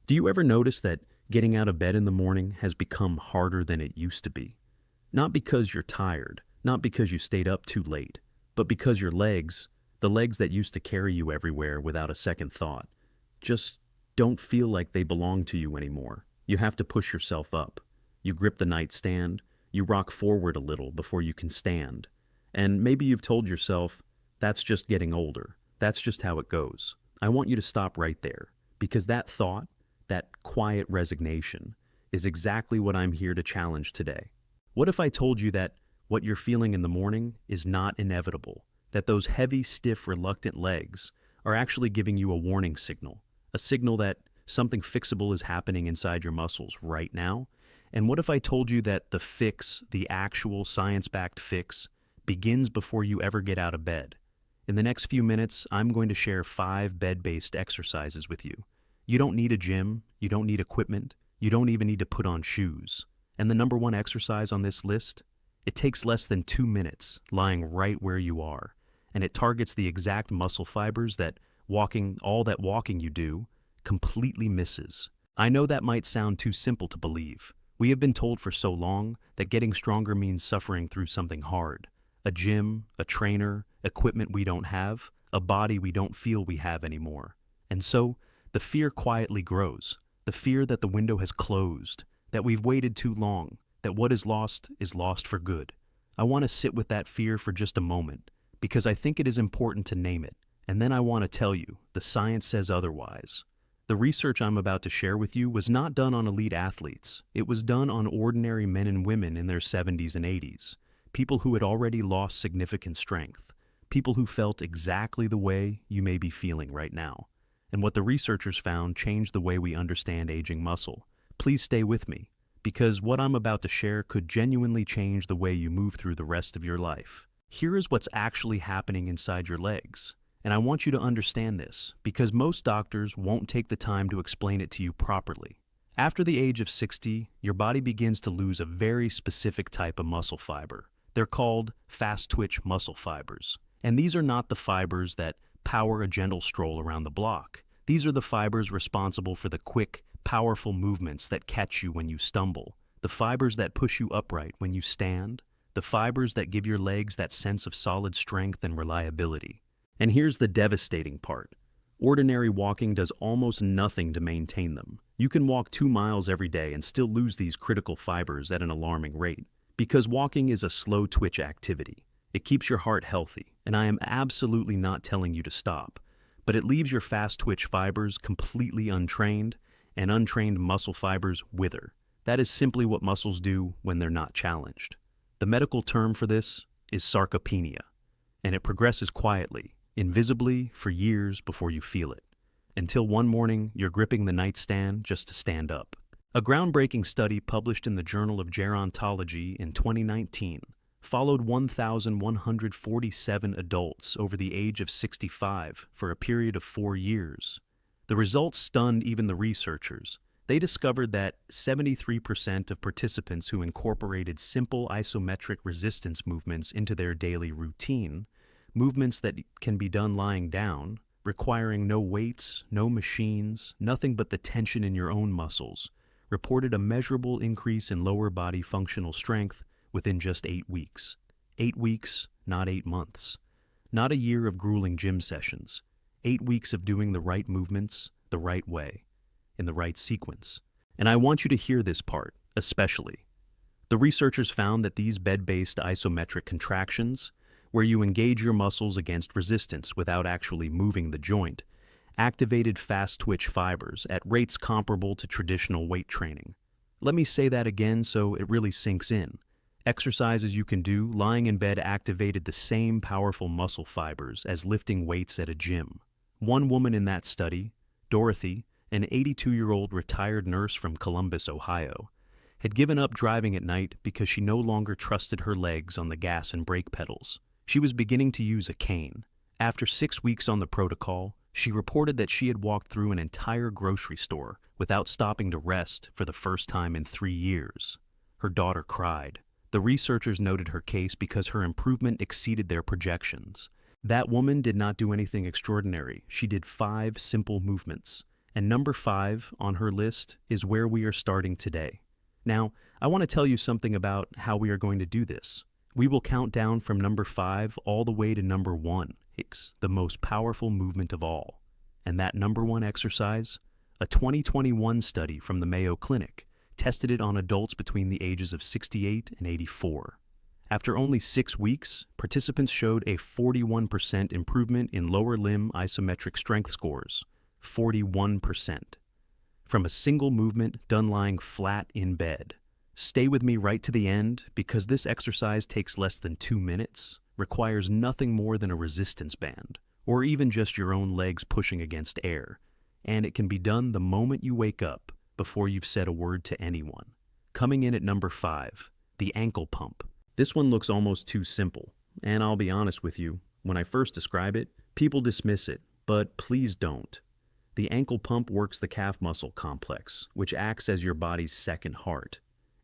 Do you ever notice that getting out of bed in the morning has become harder than it used to be? Not because you're tired, not because you stayed up too late, but because your legs, the legs that used to carry you everywhere without a second thought, just don't feel like they belong to you anymore. You have to push yourself up. You grip the nightstand, you rock forward a little before you can stand. And maybe you've told yourself, that's just getting older. That's just how it goes. I want you to stop right there, because that thought, that quiet resignation, is exactly what I'm here to challenge today. What if I told you that what you're feeling in the morning is not inevitable, that those heavy, stiff, reluctant legs are actually giving you a warning signal, a signal that something fixable is happening inside your muscles right now? And what if I told you that the fix, the actual science-backed fix, begins before you ever get out of bed? In the next few minutes, I'm going to share 5 bed-based exercises with you. You don't need a gym, you don't need equipment, you don't even need to put on shoes. And the number one exercise on this list? It takes less than 2 minutes, lying right where you are, and it targets the exact muscle fibers that all that walking you do, completely misses. I know that might sound too simple to believe. We have been told for so long that getting stronger means suffering through something hard. A gym, a trainer, equipment we don't have, a body we don't feel we have anymore. And so, the fear quietly grows. The fear that the window has closed, that we've waited too long, that what is lost for good. I want to sit with that fear for just a moment, because I think it is important to name it. And then I want to tell you, the science says otherwise. The research I'm about to share with you was not done on elite athletes. It was done on ordinary men and women in their 70s and 80s. People who had already lost significant strength. People who felt exactly the way you may be feeling right now. And what the researchers found changed the way we understand aging muscle. Please stay with me, because what I'm about to share could genuinely change the way you move through the rest of your life. Here is what's actually happening inside your legs. And I want you to understand this, because most doctors won't take the time to explain it to you properly. After the age of 60, your body begins to lose a very specific type of muscle fiber. They're called fast-twitch muscle fibers. And these are not the fibers that power a gentle stroll around the block. These are the fibers responsible for the quick, powerful movements that catch you when you stumble, the fibers that push you upright when you stand, the fibers that give your legs that sense of solid strength and reliability. And here's the devastating part. Ordinary walking does almost nothing to maintain them. You can walk 2 miles every day and still lose these critical fibers at an alarming rate, because walking is a slow twitch activity. It keeps your heart healthy, and I am absolutely not telling you to stop, but it leaves your fast twitch fibers completely untrained, and untrained muscle fibers wither. That is simply what muscles do when they're not challenged. The medical term for this is sarcopenia, and it progresses quietly, invisibly for years before you feel it, until one morning you're gripping the nightstand just to stand up. A groundbreaking study published in the Journal of Gerontology in 2019 followed 1,147 adults over the age of 65 for a period of 4 years. The results stunned even the researchers. They discovered that 73% of participants who incorporated simple isometric resistance movements into their daily routine, movements that can be done lying down, requiring no weights, no machines, nothing but the tension in your own muscles, reported a measurable increase in lower body functional strength within just 8 weeks. 8 weeks, not 8 months. Not a year of grueling gym sessions. 8 weeks of doing the right movements the right way, in the right sequence. And I want you to hear this part, especially. The researchers found that these bed-based isometric contractions, where you engage your muscles against resistance without actually moving the joint, activated fast-twitch fibers at rates comparable to traditional weight training. Let me say that again so it really sinks in. Exercises you can do lying in bed activated the same powerful muscle fibers as lifting weights at a gym. One woman in that study, Dorothy, an 82-year-old retired nurse from Columbus, Ohio, had given up driving at night because she no longer trusted her legs on the gas and brake pedals. She was beginning to use a cane. After 6 weeks on the protocol, she reported that she had walked through an entire grocery store without stopping to rest for the first time in 3 years. Her daughter cried. The researchers noted her case because her improvement exceeded their projections. That woman did not do anything extraordinary. She did 5 simple movements, And number 5 on her list is where we are starting today. Now, I want to tell you something about how we are going to do this. We will count down from number 5 all the way to number 1, the most powerful movement of all. And that number 1 exercise? A 2021 study from the Mayo Clinic tested it on adults between the ages of 68 and 84. After only 6 weeks, participants showed a 41% improvement in lower limb isometric strength scores. 41%. From a single movement done lying flat in bed. Stay with me right to the end because this exercise takes less than 2 minutes, requires nothing more than a resistance band, or even just your own legs pushing against air, and it can be done the moment you wake up before you've said a word to anyone. Coming in at number 5, the ankle pump. This one looks almost too simple, and I'll be honest with you, when I first describe it, people dismiss it, but please don't. The ankle pump works the calf muscle complex, which acts as your body's second heart.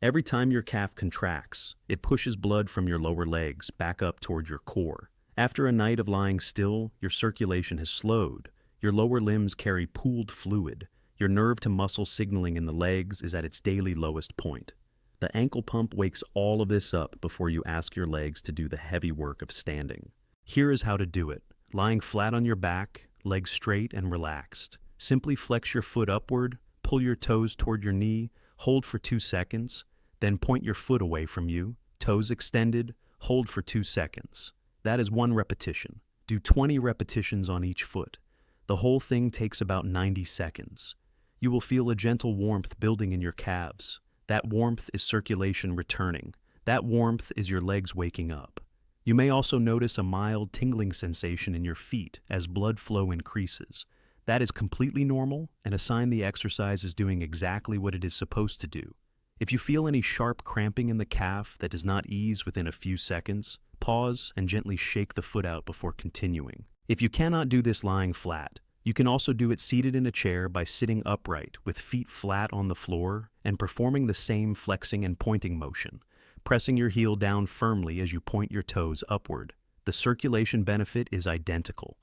Every time your calf contracts, it pushes blood from your lower legs back up toward your core. After a night of lying still, your circulation has slowed. Your lower limbs carry pooled fluid. Your nerve-to-muscle signaling in the legs is at its daily lowest point. The ankle pump wakes all of this up before you ask your legs to do the heavy work of standing. Here is how to do it. Lying flat on your back, legs straight and relaxed. Simply flex your foot upward, pull your toes toward your knee, hold for 2 seconds, then point your foot away from you, toes extended, hold for 2 seconds. That is 1 repetition. Do 20 repetitions on each foot. The whole thing takes about 90 seconds. You will feel a gentle warmth building in your calves. That warmth is circulation returning. That warmth is your legs waking up. You may also notice a mild tingling sensation in your feet as blood flow increases. That is completely normal and a sign the exercise is doing exactly what it is supposed to do. If you feel any sharp cramping in the calf that does not ease within a few seconds, pause and gently shake the foot out before continuing. If you cannot do this lying flat, you can also do it seated in a chair by sitting upright with feet flat on the floor and performing the same flexing and pointing motion, pressing your heel down firmly as you point your toes upward. The circulation benefit is identical.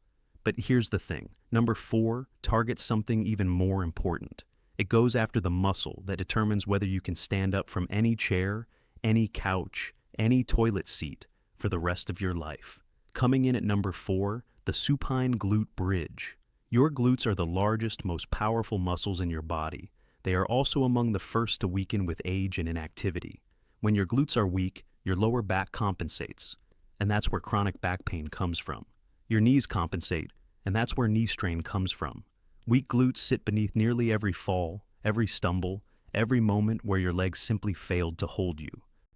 But here's the thing. Number 4 targets something even more important. It goes after the muscle that determines whether you can stand up from any chair, any couch, any toilet seat for the rest of your life. Coming in at number 4, the supine glute bridge. Your glutes are the largest, most powerful muscles in your body. They are also among the first to weaken with age and inactivity. When your glutes are weak, your lower back compensates, and that's where chronic back pain comes from. Your knees compensate, and that's where knee strain comes from. Weak glutes sit beneath nearly every fall, every stumble, every moment where your legs simply failed to hold you.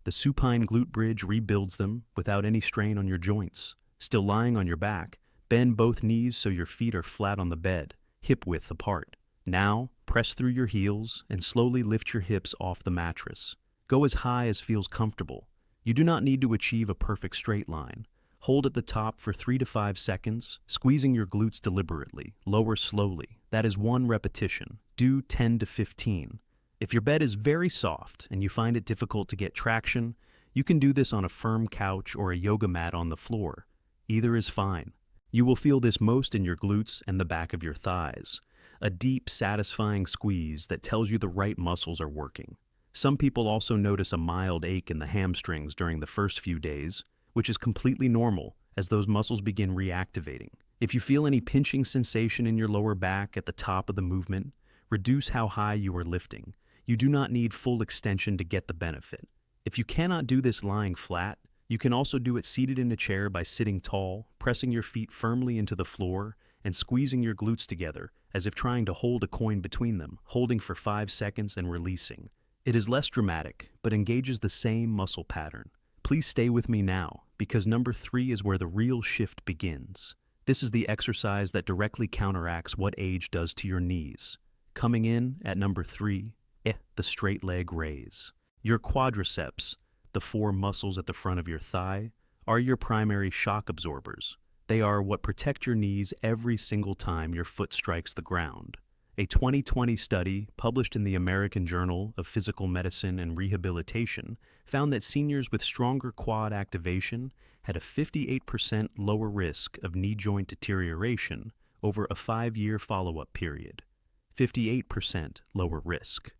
The supine glute bridge rebuilds them without any strain on your joints. Still lying on your back, bend both knees so your feet are flat on the bed, hip-width apart. Now, press through your heels and slowly lift your hips off the mattress. Go as high as feels comfortable. You do not need to achieve a perfect straight line. Hold at the top for 3 to 5 seconds, squeezing your glutes deliberately. Lower slowly. That is 1 repetition. Do 10 to 15. If your bed is very soft and you find it difficult to get traction, you can do this on a firm couch or a yoga mat on the floor. Either is fine. You will feel this most in your glutes and the back of your thighs. A deep, satisfying squeeze that tells you the right muscles are working. Some people also notice a mild ache in the hamstrings during the first few days, which is completely normal as those muscles begin reactivating. If you feel any pinching sensation in your lower back at the top of the movement, reduce how high you are lifting. You do not need full extension to get the benefit. If you cannot do this lying flat, you can also do it seated in a chair by sitting tall, pressing your feet firmly into the floor, and squeezing your glutes together as if trying to hold a coin between them, holding for 5 seconds and releasing. It is less dramatic, but engages the same muscle pattern. Please stay with me now, because number 3 is where the real shift begins. This is the exercise that directly counteracts what age does to your knees. Coming in at number 3, the straight leg raise. Your quadriceps, the 4 muscles at the front of your thigh, are your primary shock absorbers. They are what protect your knees every single time your foot strikes the ground. A 2020 study published in the American Journal of Physical Medicine and Rehabilitation found that seniors with stronger quad activation had a 58% lower risk of knee joint deterioration over a 5-year follow-up period. 58% lower risk.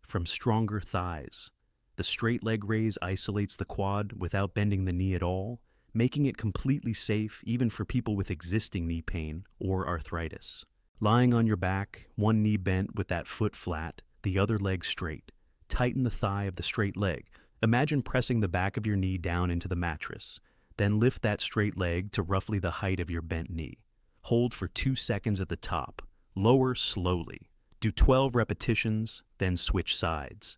From stronger thighs. The straight leg raise isolates the quad without bending the knee at all, making it completely safe even for people with existing knee pain or arthritis. Lying on your back, one knee bent with that foot flat, the other leg straight. Tighten the thigh of the straight leg. Imagine pressing the back of your knee down into the mattress. Then lift that straight leg to roughly the height of your bent knee. Hold for 2 seconds at the top. Lower slowly. Do 12 repetitions, then switch sides.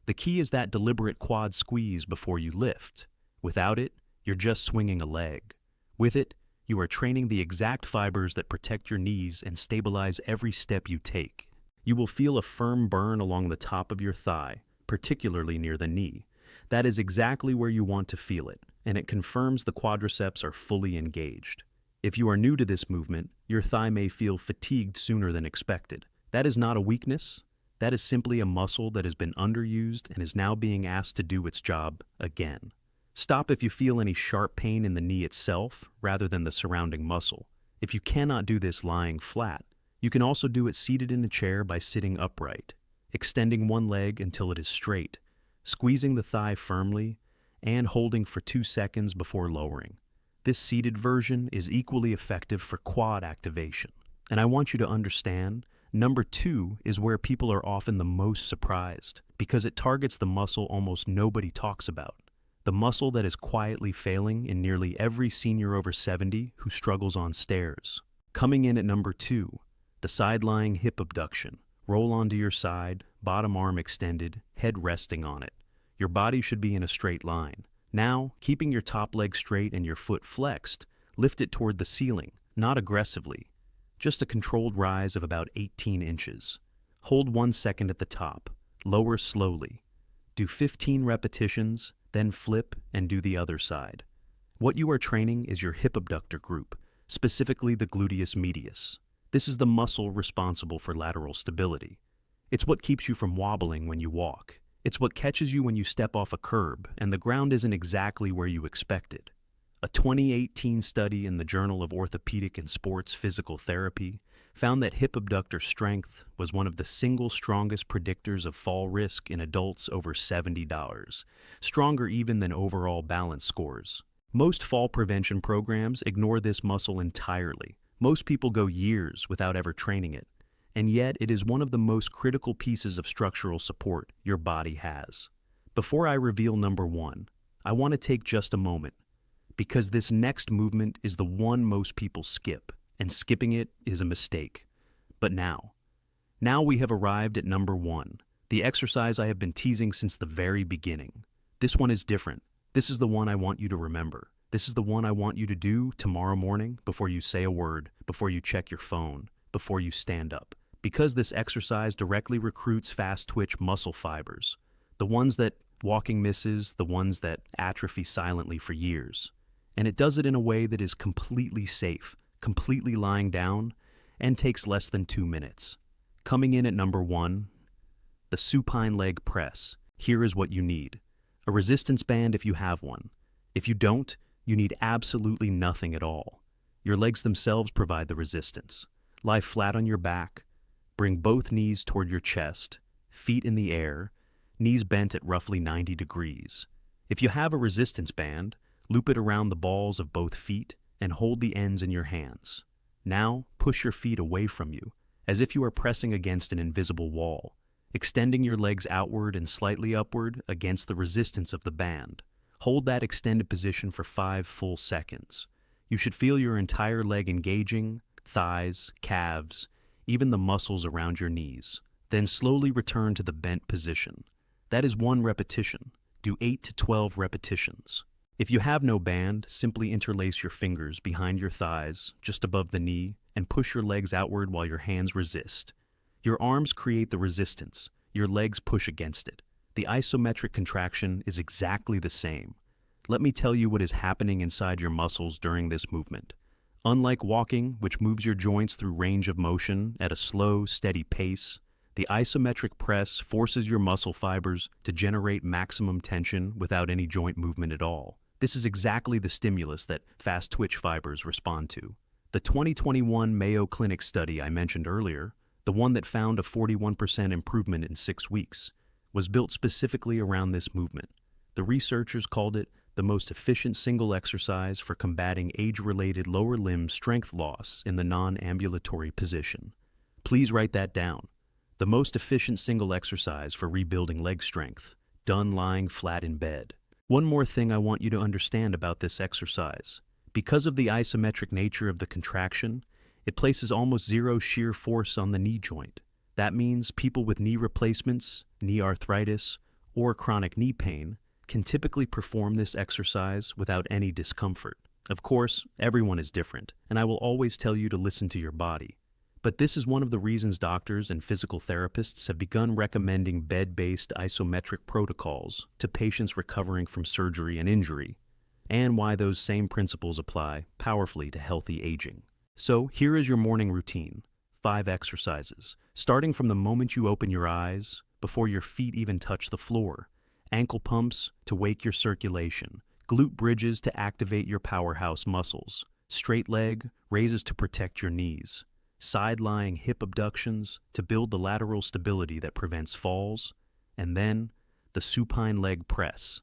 The key is that deliberate quad squeeze before you lift. Without it, you're just swinging a leg. With it, you are training the exact fibers that protect your knees and stabilize every step you take. You will feel a firm burn along the top of your thigh, particularly near the knee. That is exactly where you want to feel it, and it confirms the quadriceps are fully engaged. If you are new to this movement, your thigh may feel fatigued sooner than expected. That is not a weakness. That is simply a muscle that has been underused and is now being asked to do its job again. Stop if you feel any sharp pain in the knee itself rather than the surrounding muscle. If you cannot do this lying flat, you can also do it seated in a chair by sitting upright, extending one leg until it is straight, squeezing the thigh firmly, and holding for 2 seconds before lowering. This seated version is equally effective for quad activation. And I want you to understand, number 2 is where people are often the most surprised, because it targets the muscle almost nobody talks about. The muscle that is quietly failing in nearly every senior over 70 who struggles on stairs. Coming in at number 2, the side-lying hip abduction. Roll onto your side, bottom arm extended, head resting on it. Your body should be in a straight line. Now, keeping your top leg straight and your foot flexed, lift it toward the ceiling, not aggressively. Just a controlled rise of about 18 inches. Hold 1 second at the top. Lower slowly. Do 15 repetitions, then flip and do the other side. What you are training is your hip abductor group, specifically the gluteus medius. This is the muscle responsible for lateral stability. It's what keeps you from wobbling when you walk. It's what catches you when you step off a curb and the ground isn't exactly where you expected. A 2018 study in the Journal of Orthopedic and Sports Physical Therapy found that hip abductor strength was one of the single strongest predictors of fall risk in adults over $70, stronger even than overall balance scores. Most fall prevention programs ignore this muscle entirely. Most people go years without ever training it, and yet it is one of the most critical pieces of structural support your body has. Before I reveal number 1, I want to take just a moment, because this next movement is the one most people skip, and skipping it is a mistake. But now we have arrived at number 1, the exercise I have been teasing since the very beginning. This one is different. This is the one I want you to remember. This is the one I want you to do tomorrow morning before you say a word, before you check your phone, before you stand up. Because this exercise directly recruits fast-twitch muscle fibers, the ones that walking misses, the ones that atrophy silently for years. And it does it in a way that is completely safe, completely lying down, and takes less than 2 minutes. Coming in at number 1, the supine leg press. Here is what you need. A resistance band if you have one. If you don't, you need absolutely nothing at all. Your legs themselves provide the resistance. Lie flat on your back. Bring both knees toward your chest, feet in the air, knees bent at roughly 90 degrees. If you have a resistance band, loop it around the balls of both feet and hold the ends in your hands. Now, push your feet away from you, as if you are pressing against an invisible wall, extending your legs outward and slightly upward against the resistance of the band. Hold that extended position for 5 full seconds. You should feel your entire leg engaging, thighs, calves, even the muscles around your knees. Then slowly return to the bent position. That is 1 repetition. Do 8 to 12 repetitions. If you have no band, simply interlace your fingers behind your thighs, just above the knee, and push your legs outward while your hands resist. Your arms create the resistance. Your legs push against it. The isometric contraction is exactly the same. Let me tell you what is happening inside your muscles during this movement. Unlike walking, which moves your joints through range of motion at a slow, steady pace, the isometric press forces your muscle fibers to generate maximum tension without any joint movement at all. This is exactly the stimulus that fast twitch fibers respond to. The 2021 Mayo Clinic study I mentioned earlier the one that found a 41% improvement in 6 weeks, was built specifically around this movement. The researchers called it the most efficient single exercise for combating age-related lower limb strength loss in the non-ambulatory position. Please write that down. The most efficient single exercise for rebuilding leg strength, done lying flat in bed. One more thing I want you to understand about this exercise. Because of the isometric nature of the contraction, it places almost zero shear force on the knee joint. That means people with knee replacements, knee arthritis, or chronic knee pain can typically perform this exercise without any discomfort. Of course, everyone is different, and I will always tell you to listen to your body. But this is one of the reasons doctors and physical therapists have begun recommending bed-based isometric protocols to patients recovering from surgery and injury, and why those same principles apply powerfully to healthy aging. So here is your morning routine. 5 exercises, starting from the moment you open your eyes, before your feet even touch the floor. Ankle pumps to wake your circulation, glute bridges to activate your powerhouse muscles, straight leg raises to protect your knees, side-lying hip abductions to build the lateral stability that prevents falls, and then the supine leg press.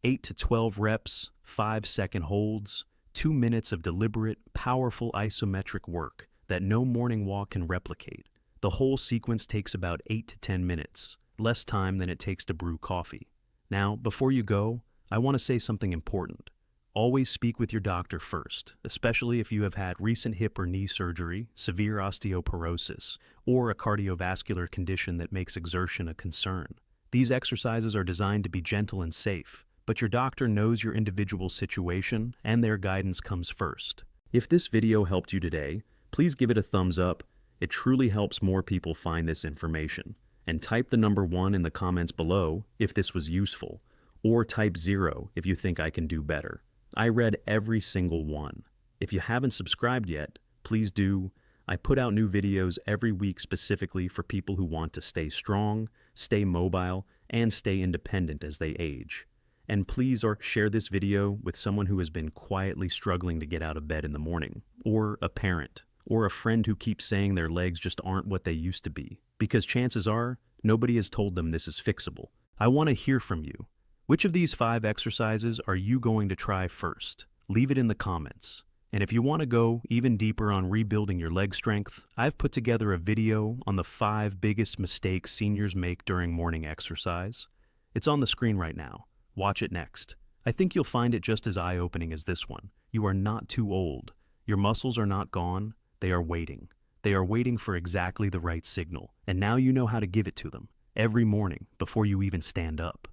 8 to 12 reps, 5-second holds, 2 minutes of deliberate, powerful isometric work that no morning walk can replicate. The whole sequence takes about 8 to 10 minutes, less time than it takes to brew coffee. Now, before you go, I want to say something important. Always speak with your doctor first, especially if you have had recent hip or knee surgery, severe osteoporosis, or a cardiovascular condition that makes exertion a concern. These exercises are designed to be gentle and safe, but your doctor knows your individual situation and their guidance comes first. If this video helped you today, please give it a thumbs up. It truly helps more people find this information. And type the number 1 in the comments below if this was useful, or type 0 if you think I can do better. I read every single one. If you haven't subscribed yet, please do. I put out new videos every week specifically for people who want to stay strong, stay mobile, and stay independent as they age. And please share this video with someone who has been quietly struggling to get out of bed in the morning, or a parent, or a friend who keeps saying their legs just aren't what they used to be, because chances are nobody has told them this is fixable. I want to hear from you. Which of these 5 exercises are you going to try first? Leave it in the comments. And if you want to go even deeper on rebuilding your leg strength, I've put together a video on the 5 biggest mistakes seniors make during morning exercise. It's on the screen right now. Watch it next. I think you'll find it just as eye-opening as this one. You are not too old. Your muscles are not gone. They are waiting. They are waiting for exactly the right signal. And now you know how to give it to them every morning before you even stand up.